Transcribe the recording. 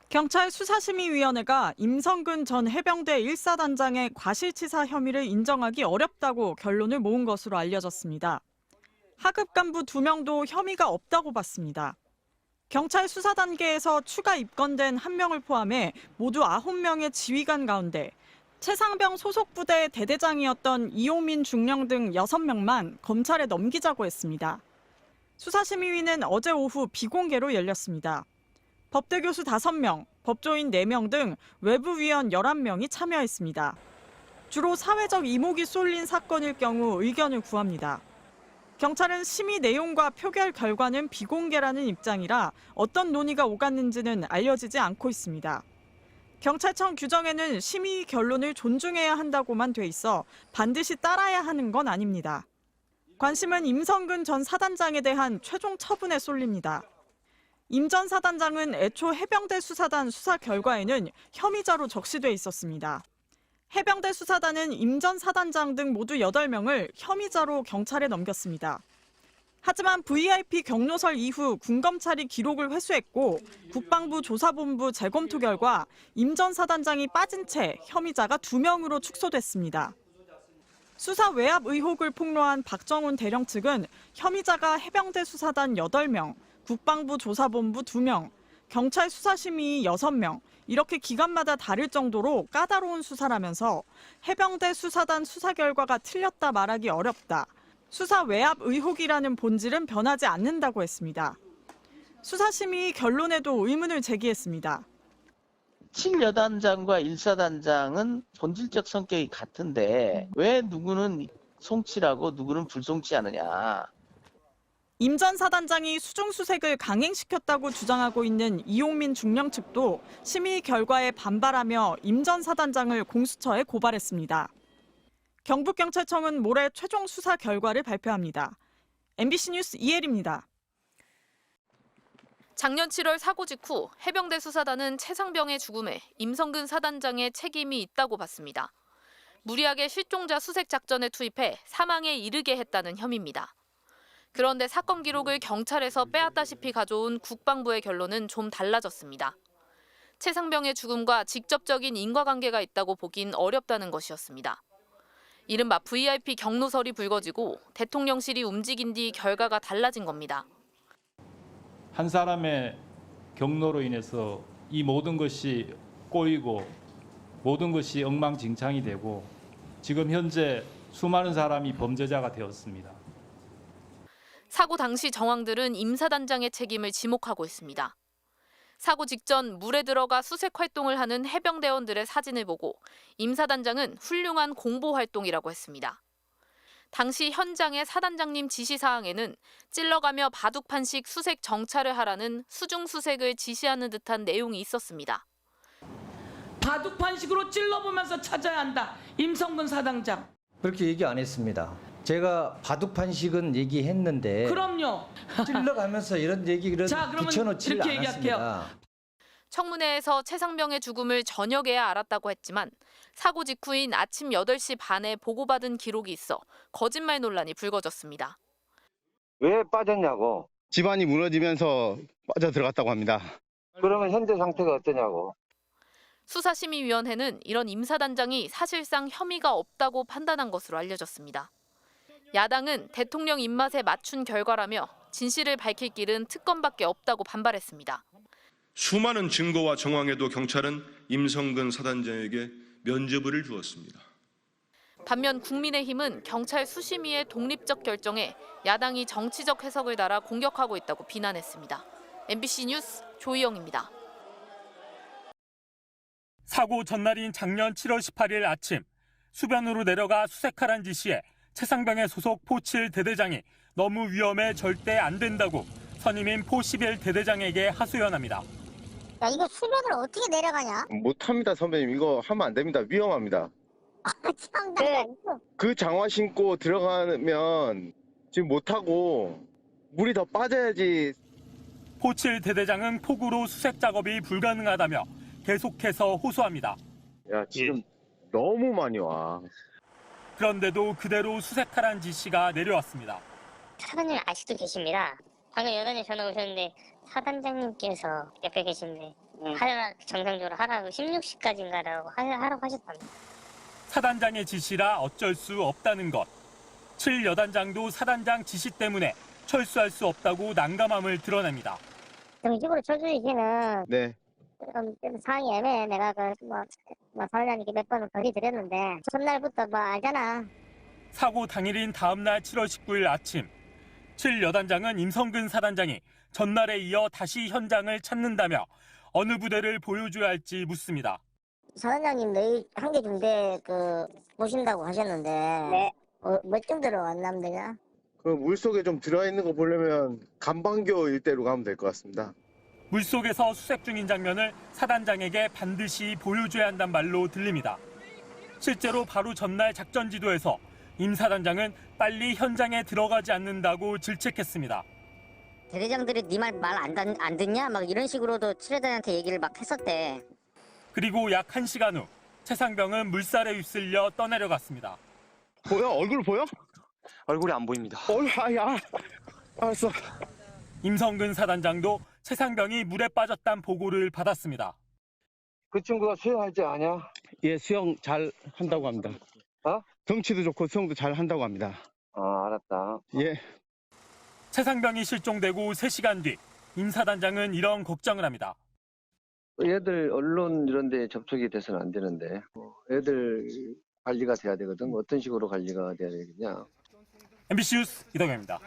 경찰 수사심의위원회가 임성근 전 해병대 1사단장의 과실치사 혐의를 인정하기 어렵다고 결론을 모은 것으로 알려졌습니다. 하급 간부 2명도 혐의가 없다고 봤습니다. 경찰 수사 단계에서 추가 입건된 1명을 포함해 모두 9명의 지휘관 가운데 최상병 소속 부대 대대장이었던 이용민 중령 등 6명만 검찰에 넘기자고 했습니다. 수사심의위는 어제 오후 비공개로 열렸습니다. 법대 교수 5명, 법조인 4명 등 외부 위원 11명이 참여했습니다. 주로 사회적 이목이 쏠린 사건일 경우 의견을 구합니다. 경찰은 심의 내용과 표결 결과는 비공개라는 입장이라 어떤 논의가 오갔는지는 알려지지 않고 있습니다. 경찰청 규정에는 심의 결론을 존중해야 한다고만 돼 있어 반드시 따라야 하는 건 아닙니다. 관심은 임성근 전 사단장에 대한 최종 처분에 쏠립니다. 임 전 사단장은 애초 해병대 수사단 수사 결과에는 혐의자로 적시돼 있었습니다. 해병대 수사단은 임 전 사단장 등 모두 8명을 혐의자로 경찰에 넘겼습니다. 하지만 VIP 경로설 이후 군검찰이 기록을 회수했고 국방부 조사본부 재검토 결과 임 전 사단장이 빠진 채 혐의자가 2명으로 축소됐습니다. 수사 외압 의혹을 폭로한 박정훈 대령 측은 혐의자가 해병대 수사단 8명, 국방부 조사본부 2명, 경찰 수사심의 6명, 이렇게 기관마다 다를 정도로 까다로운 수사라면서 해병대 수사단 수사 결과가 틀렸다 말하기 어렵다. 수사 외압 의혹이라는 본질은 변하지 않는다고 했습니다. 수사심의 결론에도 의문을 제기했습니다. 7여단장과 1사단장은 본질적 성격이 같은데 왜 누구는 송치라고 누구는 불송치하느냐. 임 전 사단장이 수중수색을 강행시켰다고 주장하고 있는 이용민 중령 측도 심의 결과에 반발하며 임 전 사단장을 공수처에 고발했습니다. 경북경찰청은 모레 최종 수사 결과를 발표합니다. MBC 뉴스 이혜리입니다. 작년 7월 사고 직후 해병대 수사단은 최상병의 죽음에 임성근 사단장의 책임이 있다고 봤습니다. 무리하게 실종자 수색 작전에 투입해 사망에 이르게 했다는 혐의입니다. 그런데 사건 기록을 경찰에서 빼앗다시피 가져온 국방부의 결론은 좀 달라졌습니다. 최상병의 죽음과 직접적인 인과관계가 있다고 보긴 어렵다는 것이었습니다. 이른바 VIP 경로설이 불거지고 대통령실이 움직인 뒤 결과가 달라진 겁니다. 한 사람의 경로로 인해서 이 모든 것이 꼬이고 모든 것이 엉망진창이 되고 지금 현재 수많은 사람이 범죄자가 되었습니다. 사고 당시 정황들은 임 사단장의 책임을 지목하고 있습니다. 사고 직전 물에 들어가 수색 활동을 하는 해병대원들의 사진을 보고 임 사단장은 훌륭한 공보 활동이라고 했습니다. 당시 현장의 사단장님 지시사항에는 찔러가며 바둑판식 수색 정찰을 하라는 수중 수색을 지시하는 듯한 내용이 있었습니다. 바둑판식으로 찔러보면서 찾아야 한다. 임성근 사단장. 그렇게 얘기 안 했습니다. 제가 바둑판식은 얘기했는데 그럼요. 찔러가면서 이런 얘기를 자, 그러면 붙여놓지를 이렇게 얘기할게요. 않았습니다. 청문회에서 최상병의 죽음을 저녁에야 알았다고 했지만 사고 직후인 아침 8시 반에 보고받은 기록이 있어 거짓말 논란이 불거졌습니다. 왜 빠졌냐고. 집안이 무너지면서 빠져 들어갔다고 합니다. 그러면 현재 상태가 어떠냐고. 수사심의위원회는 이런 임 사단장이 사실상 혐의가 없다고 판단한 것으로 알려졌습니다. 야당은 대통령 입맛에 맞춘 결과라며 진실을 밝힐 길은 특검밖에 없다고 반발했습니다. 수많은 증거와 정황에도 경찰은 임성근 사단장에게 면죄부를 주었습니다. 반면 국민의힘은 경찰 수심위의 독립적 결정에 야당이 정치적 해석을 달아 공격하고 있다고 비난했습니다. MBC 뉴스 조희영입니다. 사고 전날인 작년 7월 18일 아침 수변으로 내려가 수색하란 지시에 최상병의 소속 포7 대대장이 너무 위험해 절대 안 된다고 선임인 포11 대대장에게 하소연합니다. 야, 이거 수변을 어떻게 내려가냐? 못합니다, 선배님. 이거 하면 안 됩니다. 위험합니다. 참, 그 장화 신고 들어가면 지금 못하고 물이 더 빠져야지. 포7 대대장은 폭우로 수색 작업이 불가능하다며 계속해서 호소합니다. 야, 지금 너무 많이 와. 그런데도 그대로 수색하란 지시가 내려왔습니다. 사단님 아직도 계십니다. 방금 여단에 전화 오셨는데 사단장님께서 옆에 계신데 하려면 정상적으로 하라고 16시까지인가라고 하라고 하셨답니다. 사단장의 지시라 어쩔 수 없다는 것. 7 여단장도 사단장 지시 때문에 철수할 수 없다고 난감함을 드러냅니다. 정식으로 철수시키는 네. 좀 상황이 애매해. 내가 사단장님께 몇 번을 건의드렸는데 첫날부터 뭐 알잖아. 사고 당일인 다음 날 7월 19일 아침 7 여단장은 임성근 사단장이 전날에 이어 다시 현장을 찾는다며 어느 부대를 보여줘야 할지 묻습니다. 사단장님 내일 한개 중대 보신다고 하셨는데 네. 몇 정도로 만나면 되냐? 그 물속에 좀 들어있는 거 보려면 간방교 일대로 가면 될 것 같습니다. 물속에서 수색 중인 장면을 사단장에게 반드시 보여줘야 한단 말로 들립니다. 실제로 바로 전날 작전 지도에서 임 사단장은 빨리 현장에 들어가지 않는다고 질책했습니다. 대대장들이 네 말 안 듣냐? 막 이런 식으로도 칠레단한테 얘기를 막 했었대. 그리고 약 1시간 후 최상병은 물살에 휩쓸려 떠내려갔습니다. 보여? 얼굴 보여? 얼굴이 안 보입니다. 알았어. 임성근 사단장도 최상병이 물에 빠졌다는 보고를 받았습니다. 그 친구가 수영할 줄 아냐? 예, 수영 잘 한다고 합니다. 덩치도 좋고 수영도 잘 한다고 합니다. 알았다. 예. 최상병이 실종되고 3시간 뒤 임 사단장은 이런 걱정을 합니다. 얘들 언론 이런 데 접촉이 돼서는 안 되는데 애들 관리가 돼야 되거든. 어떤 식으로 관리가 돼야 되겠냐? MBC 뉴스 이동현입니다.